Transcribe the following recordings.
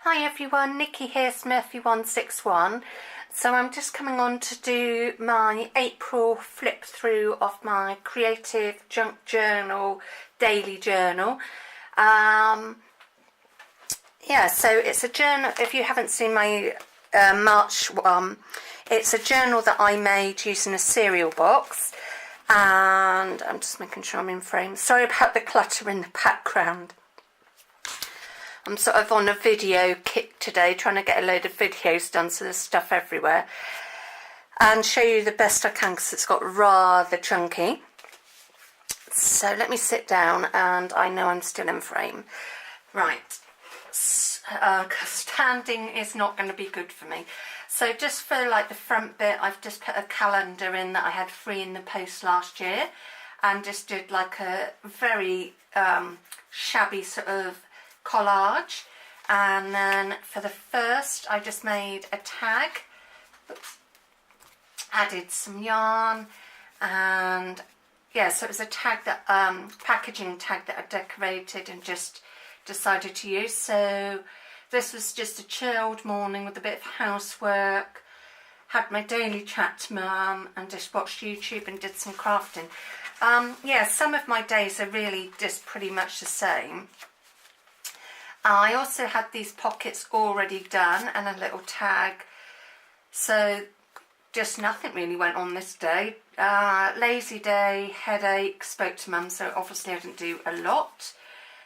Hi everyone, Nikki here, Smurfy161. So I'm just coming on to do my April flip through of my creative junk journal, daily journal. Yeah, so it's a journal. If you haven't seen my March one, it's a journal that I made using a cereal box. And I'm just making sure I'm in frame. Sorry about the clutter in the background. I'm sort of on a video kick today, trying to get a load of videos done, so there's stuff everywhere. And show you the best I can because it's got rather chunky. So let me sit down, and I know I'm still in frame. Right, standing is not going to be good for me. So just for like the front bit, I've just put a calendar in that I had free in the post last year, and just did like a very shabby sort of collage. And then for the first, I just made a tag. Oops. Added some yarn, and yeah, so it was a tag that packaging tag that I decorated and just decided to use. So this was just a chilled morning with a bit of housework, had my daily chat to Mum, and just watched YouTube and did some crafting. Yeah, some of my days are really just pretty much the same. I also had these pockets already done and a little tag, so just nothing really went on this day. Lazy day, headache, spoke to Mum, so obviously I didn't do a lot.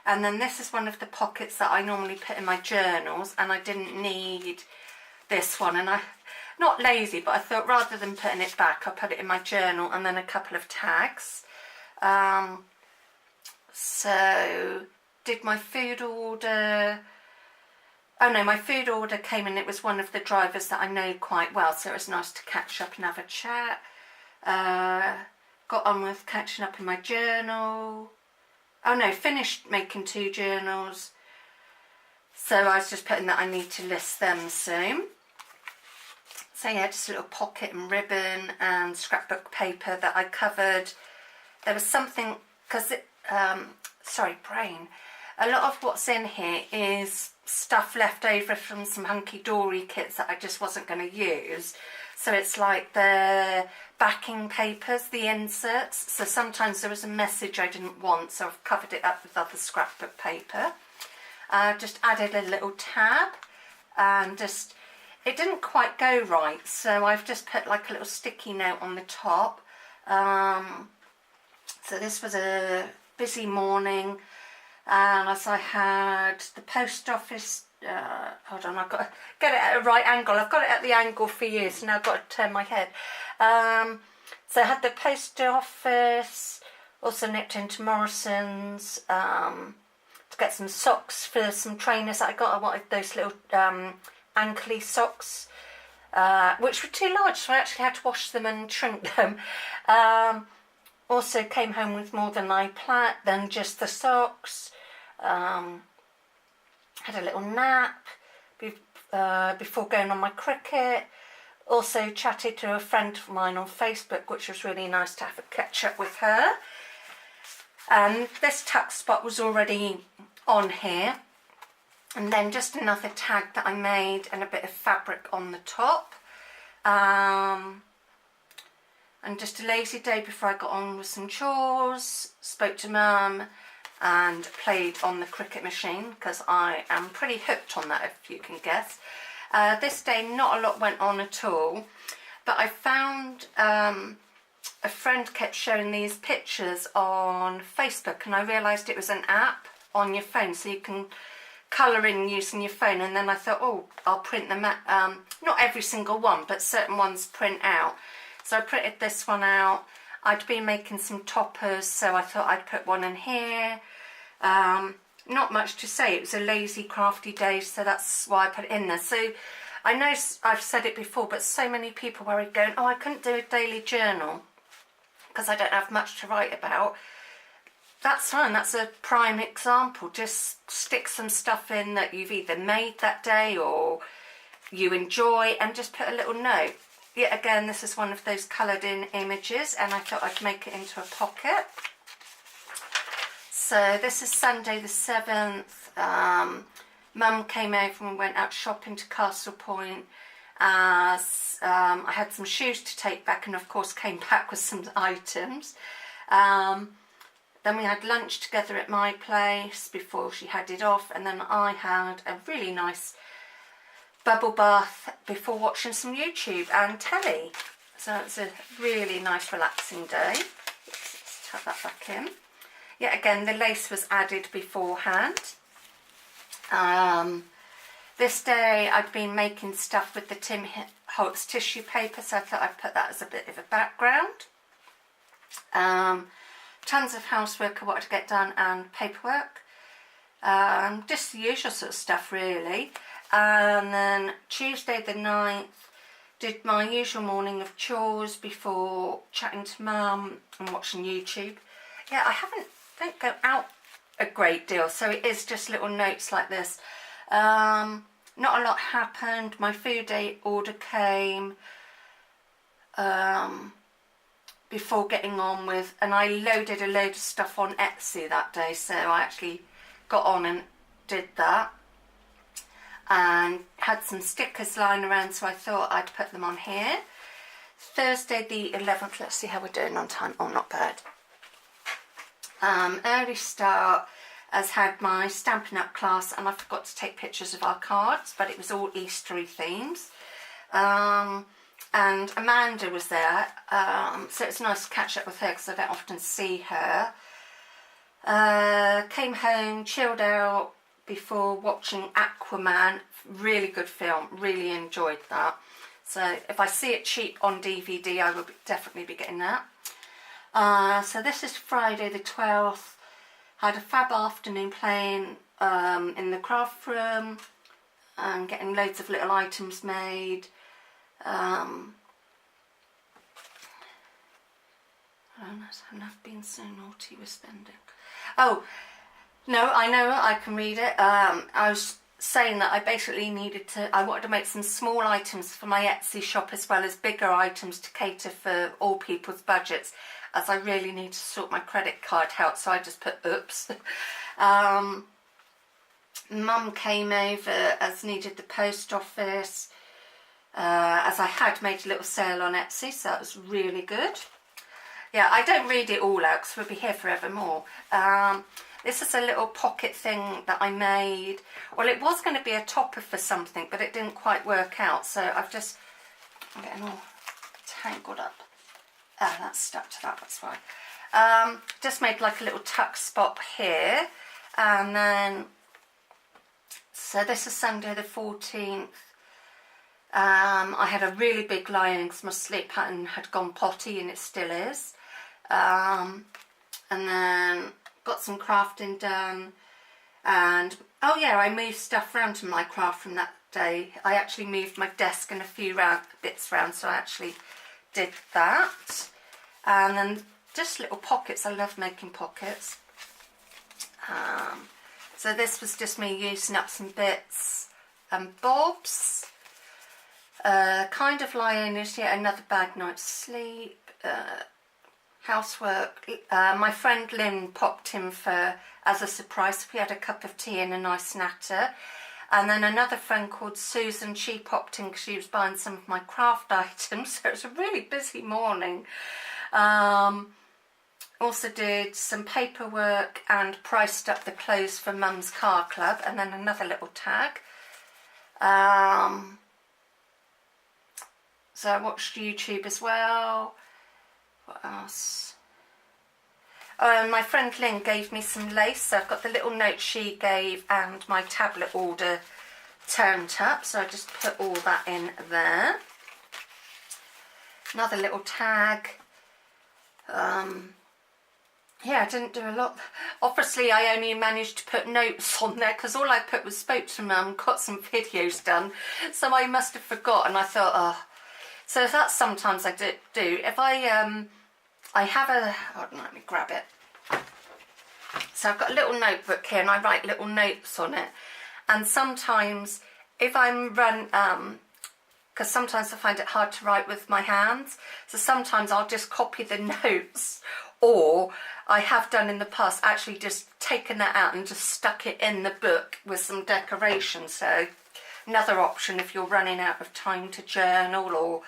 And then this is one of the pockets that I normally put in my journals, and I didn't need this one, and not lazy, but I thought rather than putting it back, I'll put it in my journal, and then a couple of tags. So did my food order. Oh no, my food order came and it was one of the drivers that I know quite well, so it was nice to catch up and have a chat. Got on with catching up in my journal. Oh no, finished making 2 journals. So I was just putting that I need to list them soon. So yeah, just a little pocket and ribbon and scrapbook paper that I covered. There was something, because it, sorry, brain. A lot of what's in here is stuff left over from some hunky-dory kits that I just wasn't going to use. So it's like the backing papers, the inserts. So sometimes there was a message I didn't want, so I've covered it up with other scrapbook paper. Just added a little tab, and just, it didn't quite go right, so I've just put like a little sticky note on the top. So this was a busy morning. And as I had the post office, hold on, I've got to get it at a right angle. I've got it at the angle for you, so now I've got to turn my head. So I had the post office, also nipped into Morrison's to get some socks for some trainers that I got. I wanted those little ankly socks, which were too large, so I actually had to wash them and shrink them. Also came home with more than just the socks. Had a little nap before going on my cricket. Also chatted to a friend of mine on Facebook, which was really nice to have a catch up with her. And this tuck spot was already on here. And then just another tag that I made and a bit of fabric on the top. And just a lazy day before I got on with some chores, spoke to Mum, and played on the cricket machine, because I am pretty hooked on that, if you can guess. This day not a lot went on at all, but I found a friend kept showing these pictures on Facebook, and I realised it was an app on your phone, so you can colour in using your phone. And then I thought, oh, I'll print them out. Not every single one, but certain ones print out. So I printed this one out. I'd been making some toppers, so I thought I'd put one in here. Not much to say. It was a lazy, crafty day, so that's why I put it in there. So I know I've said it before, but so many people were going, oh, I couldn't do a daily journal because I don't have much to write about. That's fine. That's a prime example. Just stick some stuff in that you've either made that day or you enjoy, and just put a little note. Yet again, this is one of those coloured in images, and I thought I'd make it into a pocket. So this is Sunday the 7th. Mum came over and we went out shopping to Castle Point, as I had some shoes to take back, and of course came back with some items. Then we had lunch together at my place before she headed off, and then I had a really nice bubble bath before watching some YouTube and telly. So it's a really nice relaxing day. Let's tuck that back in. Yet again, the lace was added beforehand. This day I'd been making stuff with the Tim Holtz tissue paper, so I thought I'd put that as a bit of a background. Tons of housework I wanted to get done and paperwork. Just the usual sort of stuff really. And then Tuesday the 9th, did my usual morning of chores before chatting to Mum and watching YouTube. Yeah, I don't go out a great deal, so it is just little notes like this. Not a lot happened. My food aid order came before getting on with, and I loaded a load of stuff on Etsy that day, so I actually got on and did that, and had some stickers lying around, so I thought I'd put them on here. Thursday the 11th, let's see how we're doing on time. Oh, not bad. Early start, as had my Stampin' Up class, and I forgot to take pictures of our cards, but it was all Eastery themes. And Amanda was there, so it's nice to catch up with her because I don't often see her. Came home, chilled out before watching Aquaman. Really good film, really enjoyed that. So if I see it cheap on DVD, I will definitely be getting that. So this is Friday the 12th. Had a fab afternoon playing in the craft room and getting loads of little items made. I've been so naughty with spending. Oh, no, I know, I can read it. I was saying that I basically I wanted to make some small items for my Etsy shop as well as bigger items to cater for all people's budgets, as I really need to sort my credit card out, so I just put oops. Mum came over as needed the post office, as I had made a little sale on Etsy, so that was really good. Yeah, I don't read it all out because we'll be here forevermore. This is a little pocket thing that I made. Well, it was going to be a topper for something, but it didn't quite work out, so I'm getting all tangled up. Ah, that's stuck to that, that's why. Just made like a little tuck spot here, and then, so this is Sunday the 14th. I had a really big lie-in because my sleep pattern had gone potty, and it still is. And then got some crafting done, and oh yeah, I moved stuff around to my craft from that day. I actually moved my desk and a few bits around, so I actually did that. And then just little pockets. I love making pockets. So this was just me using up some bits and bobs. Kind of lying is yet another bad night's sleep. Housework. My friend Lynn popped in as a surprise. We had a cup of tea and a nice natter. And then another friend called Susan, she popped in because she was buying some of my craft items. So it was a really busy morning. Also did some paperwork and priced up the clothes for Mum's car club, and then another little tag. So I watched YouTube as well. What else? Oh, and my friend Lynn gave me some lace, so I've got the little note she gave and my tablet order turned up, so I just put all that in there. Another little tag. Yeah, I didn't do a lot. Obviously, I only managed to put notes on there because all I put was spoke to Mum, got some videos done, so I must have forgotten. I thought, oh. So that's sometimes I do. If I have a, hold on, let me grab it. So I've got a little notebook here and I write little notes on it. And sometimes if I'm because sometimes I find it hard to write with my hands, so sometimes I'll just copy the notes or I have done in the past actually just taken that out and just stuck it in the book with some decoration. So another option if you're running out of time to journal, or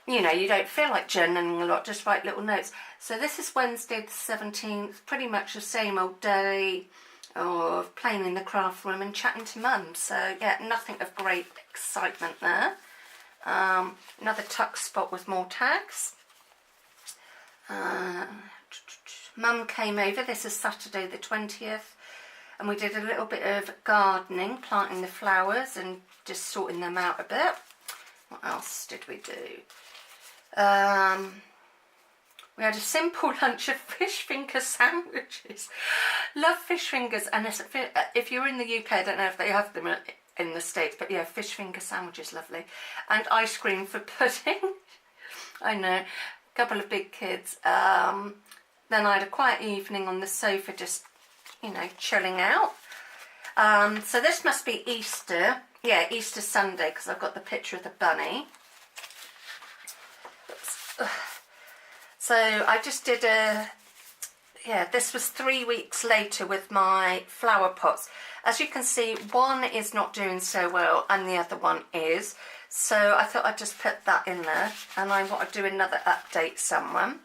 you know, you don't feel like journaling a lot, just write little notes. So this is Wednesday the 17th, pretty much the same old day of playing in the craft room and chatting to mum. So yeah, nothing of great excitement there. Another tuck spot with more tags. Mum came over, this is Saturday the 20th, and we did a little bit of gardening, planting the flowers and just sorting them out a bit. What else did we do? We had a simple lunch of fish finger sandwiches. Love fish fingers, and if you're in the UK, I don't know if they have them in the States, but yeah, fish finger sandwiches, lovely. And ice cream for pudding. I know, a couple of big kids. Then I had a quiet evening on the sofa, just, you know, chilling out. So this must be Easter. Yeah, Easter Sunday, because I've got the picture of the bunny. So I just did this was 3 weeks later with my flower pots. As you can see, one is not doing so well and the other one is. So I thought I'd just put that in there, and I want to do another update somewhere.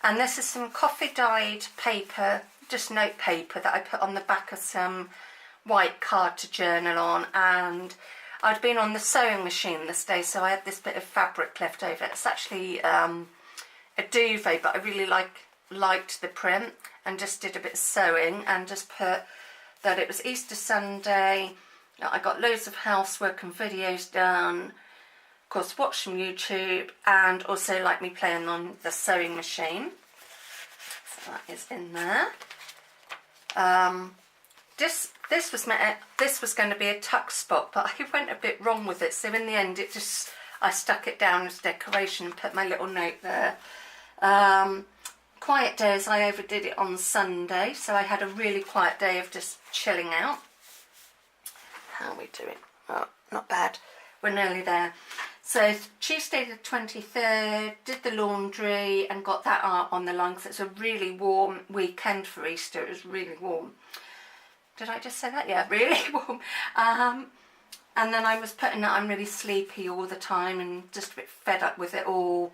And this is some coffee dyed paper, just note paper that I put on the back of some white card to journal on, and I'd been on the sewing machine this day, so I had this bit of fabric left over. It's actually a duvet, but I really liked the print, and just did a bit of sewing and just put that it was Easter Sunday. I got loads of housework and videos done, of course watched some YouTube, and also like me playing on the sewing machine. So that is in there. This was going to be a tuck spot, but I went a bit wrong with it, so in the end I stuck it down as decoration and put my little note there. Quiet days, I overdid it on Sunday, so I had a really quiet day of just chilling out. How are we doing? Oh, not bad. We're nearly there. So Tuesday the 23rd, did the laundry and got that art on the line, because it's a really warm weekend for Easter. It was really warm. Did I just say that? Yeah, really warm. And then I was putting that I'm really sleepy all the time and just a bit fed up with it all.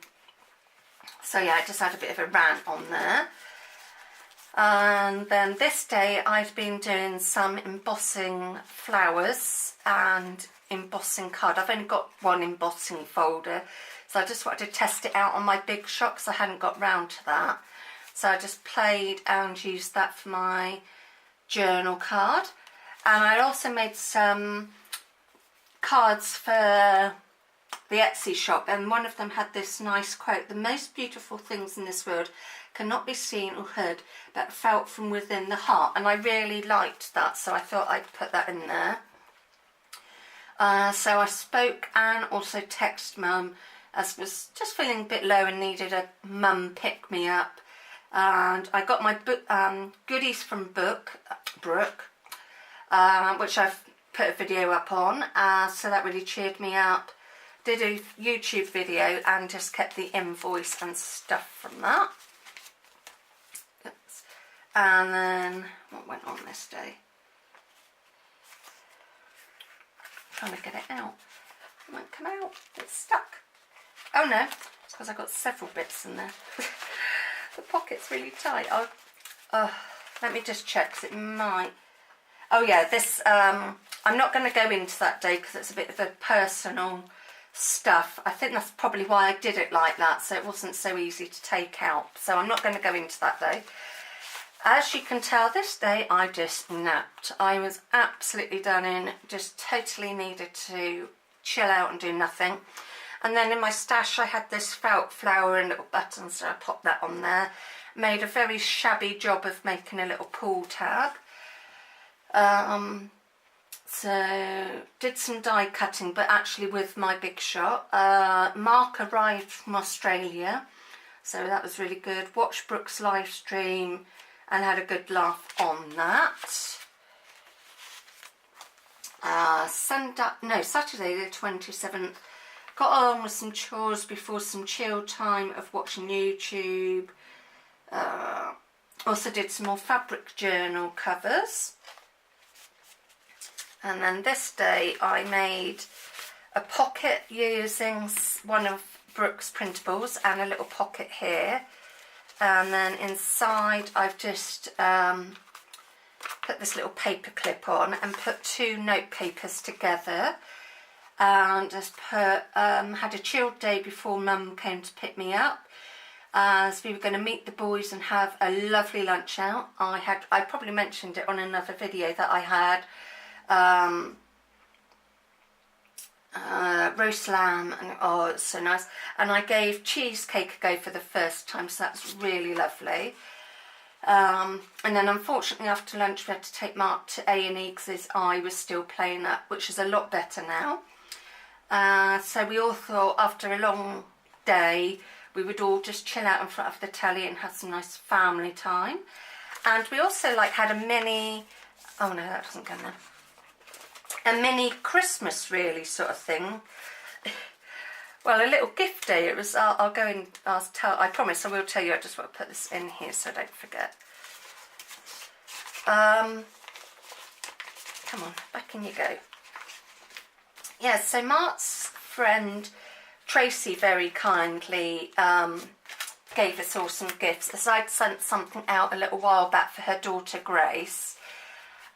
So yeah, I just had a bit of a rant on there. And then this day I've been doing some embossing flowers and embossing card. I've only got one embossing folder, so I just wanted to test it out on my big shot because I hadn't got round to that. So I just played and used that for my journal card. And I also made some cards for the Etsy shop, and one of them had this nice quote: "The most beautiful things in this world cannot be seen or heard, but felt from within the heart." And I really liked that, so I thought I'd put that in there. So I spoke and also texted Mum, as was just feeling a bit low and needed a mum pick me up. And I got my book goodies from Brooke, which I've put a video up on, so that really cheered me up. Did a YouTube video and just kept the invoice and stuff from that. Oops. And then what went on this day? I'm trying to get it out. It won't come out. It's stuck. Oh no, it's because I've got several bits in there. The pocket's really tight. Let me just check, because it might. Oh yeah, this. I'm not going to go into that day because it's a bit of a personal stuff. I think that's probably why I did it like that, so it wasn't so easy to take out. So I'm not going to go into that day. As you can tell, this day I just napped. I was absolutely done in, just totally needed to chill out and do nothing. And then in my stash I had this felt flower and little buttons, so I popped that on there. Made a very shabby job of making a little pull tab. So did some die cutting, but actually with my big shot. Mark arrived from Australia, so that was really good. Watched Brooke's live stream and had a good laugh on that. Saturday the 27th, got on with some chores before some chill time of watching YouTube. Also did some more fabric journal covers. And then this day I made a pocket using one of Brooke's printables and a little pocket here. And then inside I've just put this little paper clip on and put 2 note papers together. And just had a chilled day before Mum came to pick me up. As we were going to meet the boys and have a lovely lunch out. I probably mentioned it on another video that I had roast lamb, and oh, it's so nice. And I gave cheesecake a go for the first time, so that's really lovely. And then unfortunately after lunch we had to take Mark to A&E because his eye was still playing up, which is a lot better now. So we all thought after a long day we would all just chill out in front of the telly and have some nice family time. And we also like had a mini, oh no, that doesn't go there, a mini Christmas really sort of thing. Well, a little gift day. It was, I'll go and I promise I will tell you. I just want to put this in here so I don't forget. Come on, back in you go. Yeah, so Mark's friend Tracy very kindly gave us all some gifts, as I'd sent something out a little while back for her daughter Grace.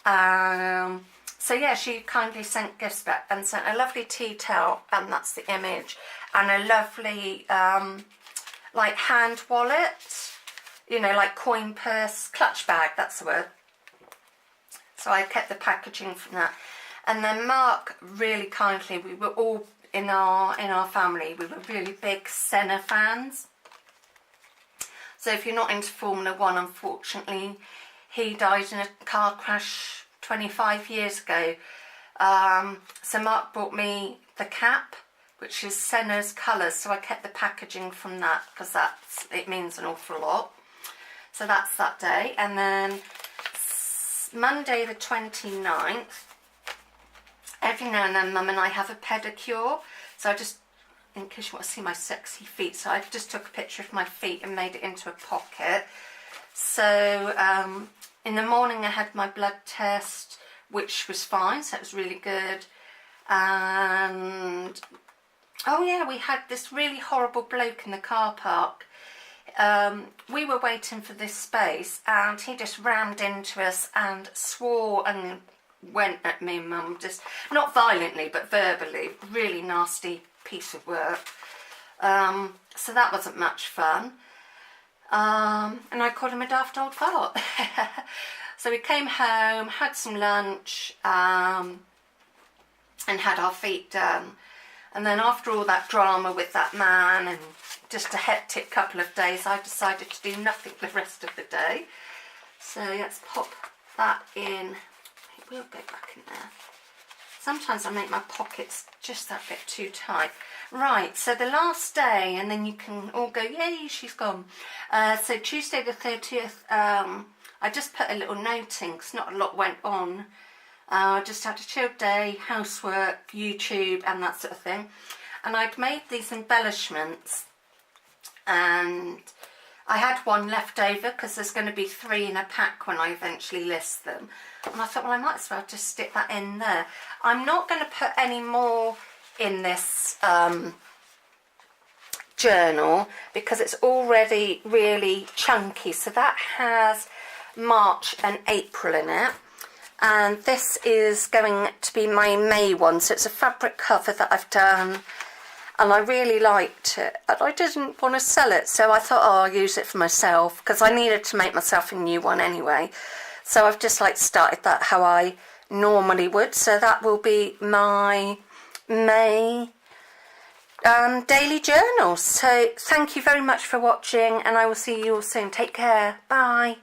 So yeah, she kindly sent gifts back and sent a lovely tea towel, and that's the image, and a lovely like hand wallet, you know, like coin purse, clutch bag, that's the word. So I kept the packaging from that. And then Mark really kindly, we were all in our family, we were really big Senna fans. So if you're not into Formula 1, unfortunately, he died in a car crash 25 years ago. So Mark bought me the cap, which is Senna's colours, so I kept the packaging from that because it means an awful lot. So that's that day. And then Monday the 29th, every now and then Mum and I have a pedicure, so I just, in case you want to see my sexy feet, so I just took a picture of my feet and made it into a pocket. So in the morning I had my blood test, which was fine, so it was really good. And oh yeah, we had this really horrible bloke in the car park. We were waiting for this space and he just rammed into us and swore and went at me and Mum, just not violently but verbally. Really nasty piece of work. So that wasn't much fun. And I called him a daft old fart. So we came home, had some lunch, and had our feet done. And then after all that drama with that man and just a hectic couple of days, I decided to do nothing the rest of the day. So let's pop that in. It will go back in there. Sometimes I make my pockets just that bit too tight. Right, so the last day, and then you can all go, yay, she's gone. So Tuesday the 30th, I just put a little note in because not a lot went on. I just had a chilled day, housework, YouTube and that sort of thing. And I'd made these embellishments and I had one left over because there's going to be 3 in a pack when I eventually list them. And I thought, well, I might as well just stick that in there. I'm not going to put any more in this journal because it's already really chunky. So that has March and April in it. And this is going to be my May one. So it's a fabric cover that I've done. And I really liked it, and I didn't want to sell it, so I thought, oh, I'll use it for myself, because I needed to make myself a new one anyway. So I've just like started that how I normally would. So that will be my May daily journal. So thank you very much for watching, and I will see you all soon. Take care. Bye.